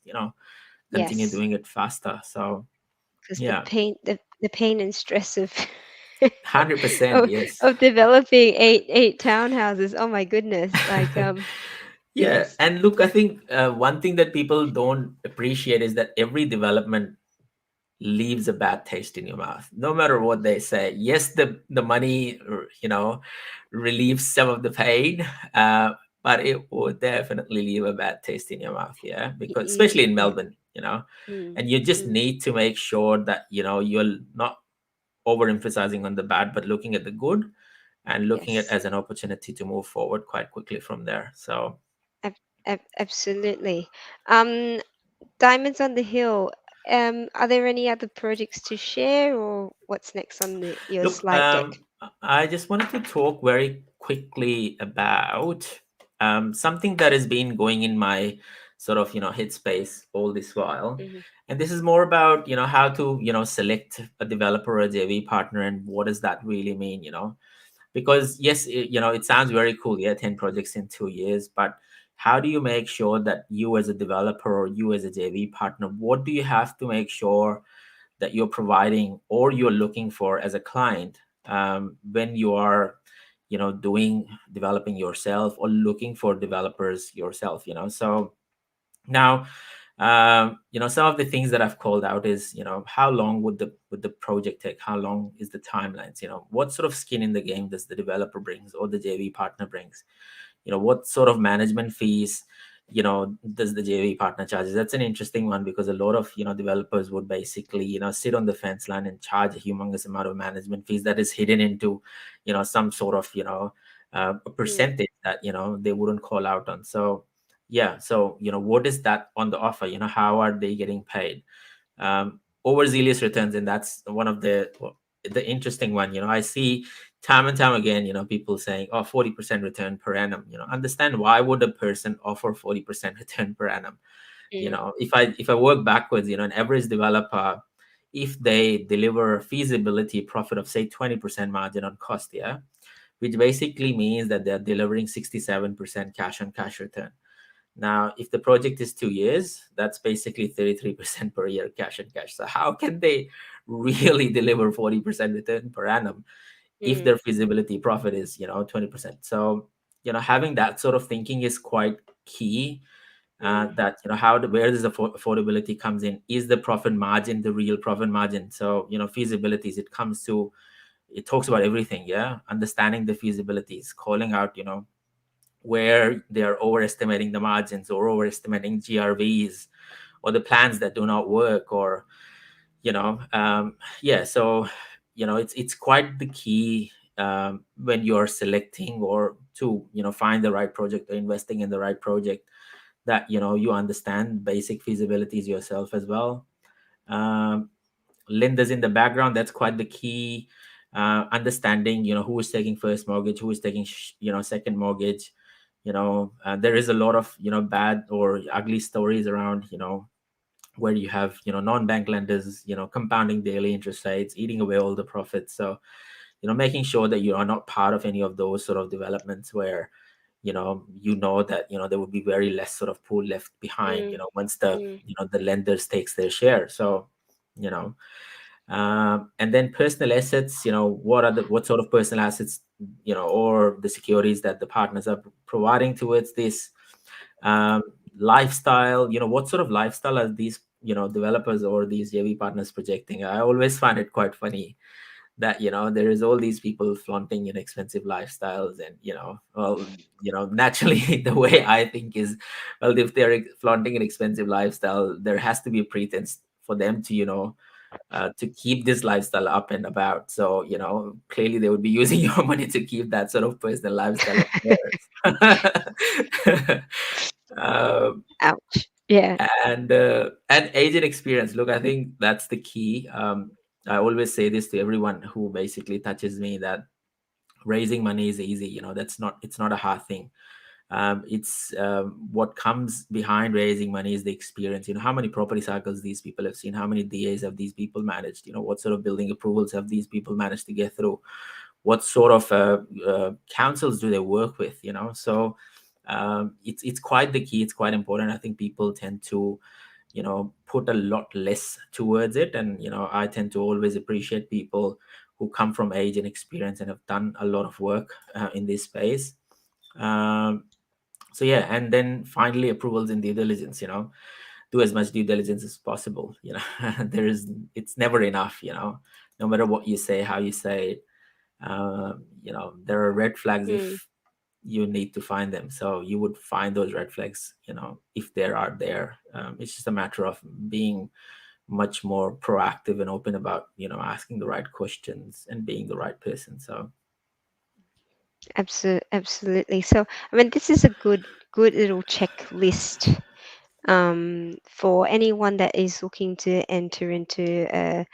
continue yes, doing it faster. So because the yeah, pain, the pain and stress of 100%. of, Yes. of developing eight townhouses. Oh my goodness! Like Yeah, yes, and look, I think one thing that people don't appreciate is that every development leaves a bad taste in your mouth, no matter what they say. Yes, the money, relieves some of the pain, but it would definitely leave a bad taste in your mouth. Yeah, because especially in yeah. Melbourne, Mm, and you just mm, need to make sure that you're not overemphasizing on the bad, but looking at the good and looking at it yes. as an opportunity to move forward quite quickly from there. So Absolutely. Um, Diamonds on the Hill. Are there any other projects to share, or what's next on your look, slide deck? I just wanted to talk very quickly about something that has been going in my sort of headspace all this while, Hmm. and this is more about how to select a developer or a JV partner, and what does that really mean, because yes, it sounds very cool, yeah, 10 projects in 2 years, but how do you make sure that you as a developer or you as a JV partner, what do you have to make sure that you're providing or you're looking for as a client, when you are doing developing yourself or looking for developers yourself, so now, some of the things that I've called out is, how long would the project take? How long is the timelines? What sort of skin in the game does the developer brings or the JV partner brings? What sort of management fees does the JV partner charges? That's an interesting one, because a lot of developers would basically sit on the fence line and charge a humongous amount of management fees that is hidden into some sort of a Mm, percentage that they wouldn't call out on. So yeah, so what is that on the offer? How are they getting paid? Overzealous returns, and that's one of the interesting one. I see time and time again, people saying, oh, 40% return per annum. Understand, why would a person offer 40% return per annum? mm, If I work backwards, an average developer, if they deliver feasibility profit of say 20% margin on cost, yeah, which basically means that they're delivering 67% cash on cash return. Now, if the project is 2 years, that's basically 33% per year cash and cash. So how can they really deliver 40% return per annum if mm, their feasibility profit is 20%? So having that sort of thinking is quite key. mm, That where does the affordability comes in? Is the profit margin the real profit margin? So feasibilities, it talks about everything. Yeah, understanding the feasibilities, calling out where they are overestimating the margins or overestimating GRVs, or the plans that do not work, or yeah. So it's quite the key, when you're selecting or to find the right project or investing in the right project, that you understand basic feasibilities yourself as well. um, Lenders in the background, that's quite the key. Understanding who is taking first mortgage, who is taking second mortgage. There is a lot of bad or ugly stories around, where you have non-bank lenders compounding daily interest rates, eating away all the profits. So making sure that you are not part of any of those sort of developments where that there will be very less sort of pool left behind mm, once the mm, the lenders takes their share. So you know and then personal assets, what sort of personal assets, or the securities that the partners are providing towards this. lifestyle, what sort of lifestyle are these, developers or these JV partners projecting? I always find it quite funny that, there is all these people flaunting expensive lifestyles, and well, naturally the way I think is, well, if they're flaunting an expensive lifestyle, there has to be a pretense for them to to keep this lifestyle up and about. So clearly they would be using your money to keep that sort of personal lifestyle of theirs. um, Ouch. Yeah. and age and experience, look, I think that's the key. I always say this to everyone who basically touches me, that raising money is easy. It's not a hard thing. It's what comes behind raising money is the experience. How many property cycles these people have seen, how many DAs have these people managed, what sort of building approvals have these people managed to get through, what sort of councils do they work with. So it's quite the key. It's quite important. I think people tend to put a lot less towards it, and I tend to always appreciate people who come from age and experience and have done a lot of work in this space. um, so yeah, and then finally approvals and due diligence. Do as much due diligence as possible. It's never enough. No matter what you say, how you say it. There are red flags Mm. if you need to find them. So you would find those red flags, if there are there. It's just a matter of being much more proactive and open about, asking the right questions and being the right person. So Absolutely. So, I mean, this is a good little checklist for anyone that is looking to enter into a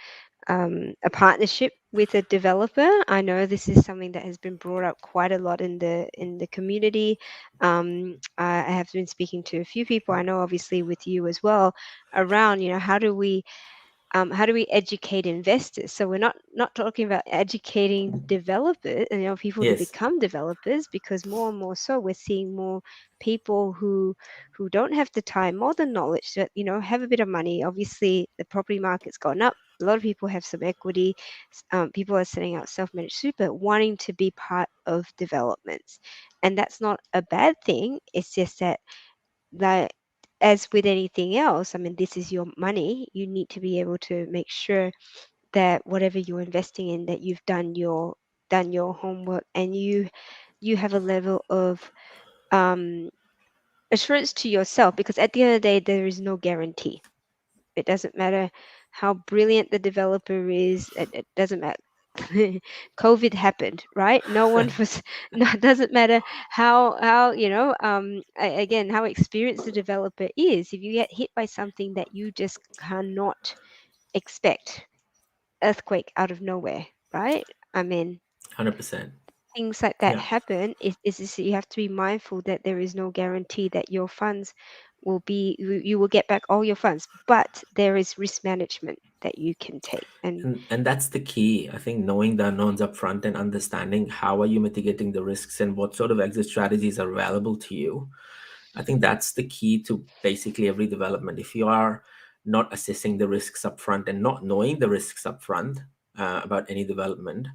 partnership with a developer. I know this is something that has been brought up quite a lot in the community. I have been speaking to a few people. I know, obviously, with you as well, around how do we educate investors? So we're not talking about educating developers and people to yes, become developers, because more and more so we're seeing more people who don't have the time, more the knowledge, that have a bit of money. Obviously, the property market's gone up. A lot of people have some equity. People are setting up self-managed super, wanting to be part of developments, and that's not a bad thing. It's just that as with anything else, I mean, this is your money. You need to be able to make sure that whatever you're investing in, that you've done your homework, and you have a level of um, assurance to yourself, because at the end of the day, there is no guarantee. It doesn't matter how brilliant the developer is. It doesn't matter. COVID happened, right? No one was. No, it doesn't matter how again, how experienced the developer is. If you get hit by something that you just cannot expect, earthquake out of nowhere, right? I mean, 100%. things like that Yeah, happen. Is this, you have to be mindful that there is no guarantee that your funds will be, you will get back all your funds, but there is risk management that you can take. And and that's the key. I think knowing the unknowns up front and understanding how are you mitigating the risks and what sort of exit strategies are available to you. I think that's the key to basically every development. If you are not assessing the risks up front and not knowing the risks up front about any development,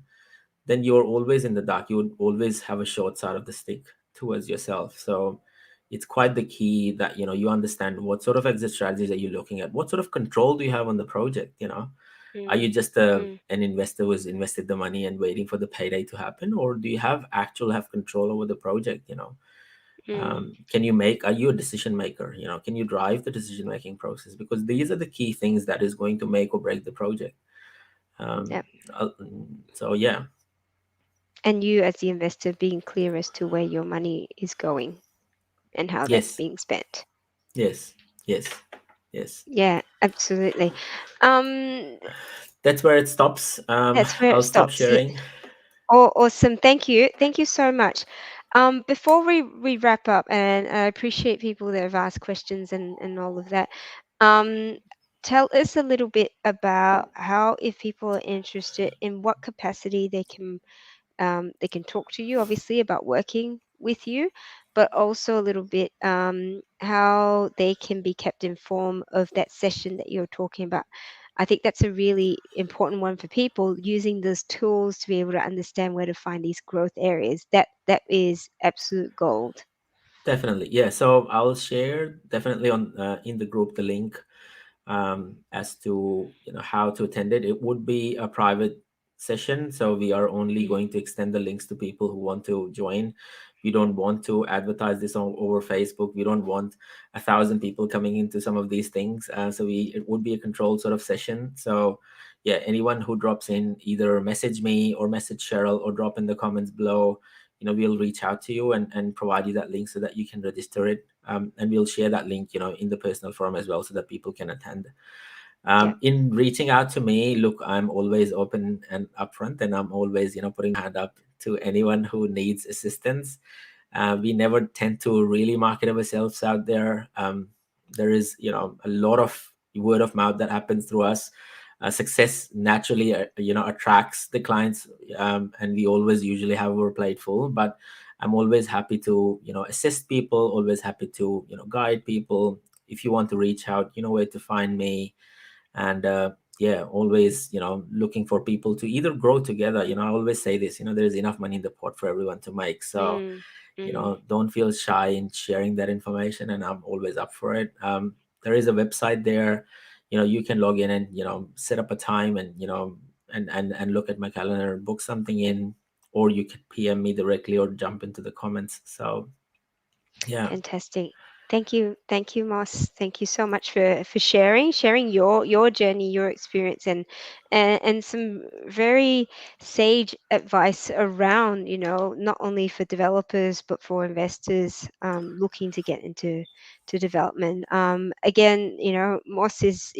then you're always in the dark. You would always have a short side of the stick towards yourself. So it's quite the key that you understand what sort of exit strategies are you looking at, what sort of control do you have on the project. Are mm, you just mm, an investor who's invested the money and waiting for the payday to happen, or do you have control over the project? mm, Are you a decision maker? Can you drive the decision making process? Because these are the key things that is going to make or break the project. um, yeah. uh, so yeah. And you, as the investor, being clear as to where your money is going and how that's Yes, being spent. yes, yes, yes. Yeah, absolutely. Um, That's where it stops. that's where I'll it stop stops. Yeah. sharing. Oh, awesome. Thank you. Thank you so much. Before we wrap up, and I appreciate people that have asked questions and all of that. Um, tell us a little bit about how, if people are interested, in what capacity they can talk to you, obviously, about working with you, but also a little bit how they can be kept informed of that session that you're talking about. I think that's a really important one for people, using those tools to be able to understand where to find these growth areas. That is absolute gold. Definitely, yeah. So I'll share definitely on in the group the link as to how to attend it. It would be a private session, so we are only Mm. going to extend the links to people who want to join. We don't want to advertise this over Facebook. We don't want 1,000 people coming into some of these things. So it would be a controlled sort of session. So yeah, anyone who drops in, either message me or message Cheryl or drop in the comments below. We'll reach out to you and provide you that link so that you can register it. And we'll share that link, in the personal forum as well, so that people can attend. Yeah. In reaching out to me, look, I'm always open and upfront, and I'm always, putting my hand up to anyone who needs assistance. We never tend to really market ourselves out there. There is, a lot of word of mouth that happens through us. Success naturally, attracts the clients, and we always usually have our plate full. But I'm always happy to, assist people. Always happy to, guide people. If you want to reach out, you know where to find me. And yeah, always, looking for people to either grow together. I always say this, there's enough money in the pot for everyone to make. So Mm. Mm. don't feel shy in sharing that information, and I'm always up for it. There is a website there. You can log in and set up a time, and and look at my calendar, book something in, or you can PM me directly or jump into the comments. So yeah. Fantastic. Thank you, Moss. Thank you so much for sharing your journey, your experience, and some very sage advice around, not only for developers but for investors looking to get into to development. Again, Moss is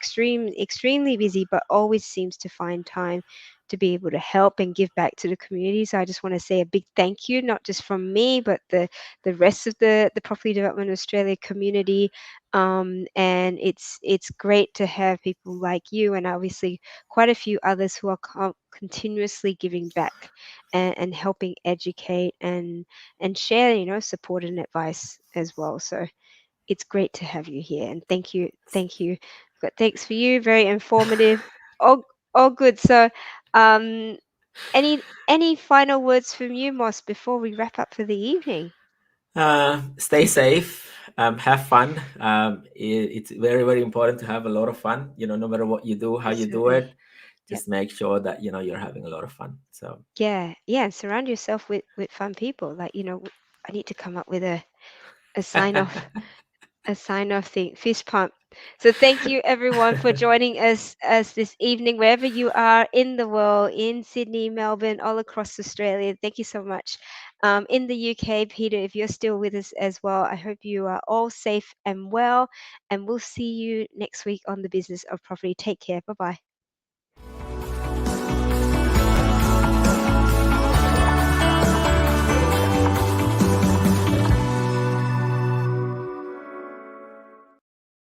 extremely busy, but always seems to find time to be able to help and give back to the community. So I just want to say a big thank you, not just from me, but the rest of the Property Development Australia community. And it's great to have people like you, and obviously quite a few others who are continuously giving back and helping educate and share, support and advice as well. So it's great to have you here, and thank you. But thanks for you, very informative. All good. So um any final words from you, Moss, before we wrap up for the evening? Stay safe, have fun. It's very, very important to have a lot of fun, no matter what you do, how you do Absolutely. it. Yep. Just make sure that, you're having a lot of fun. So, Yeah. Yeah. And surround yourself with fun people. Like, I need to come up with a sign off, a sign off thing, fist pump. So thank you everyone for joining us this evening, wherever you are in the world, in Sydney, Melbourne, all across Australia. Thank you so much. In the UK, Peter, if you're still with us as well, I hope you are all safe and well. And we'll see you next week on the Business of Property. Take care. Bye bye.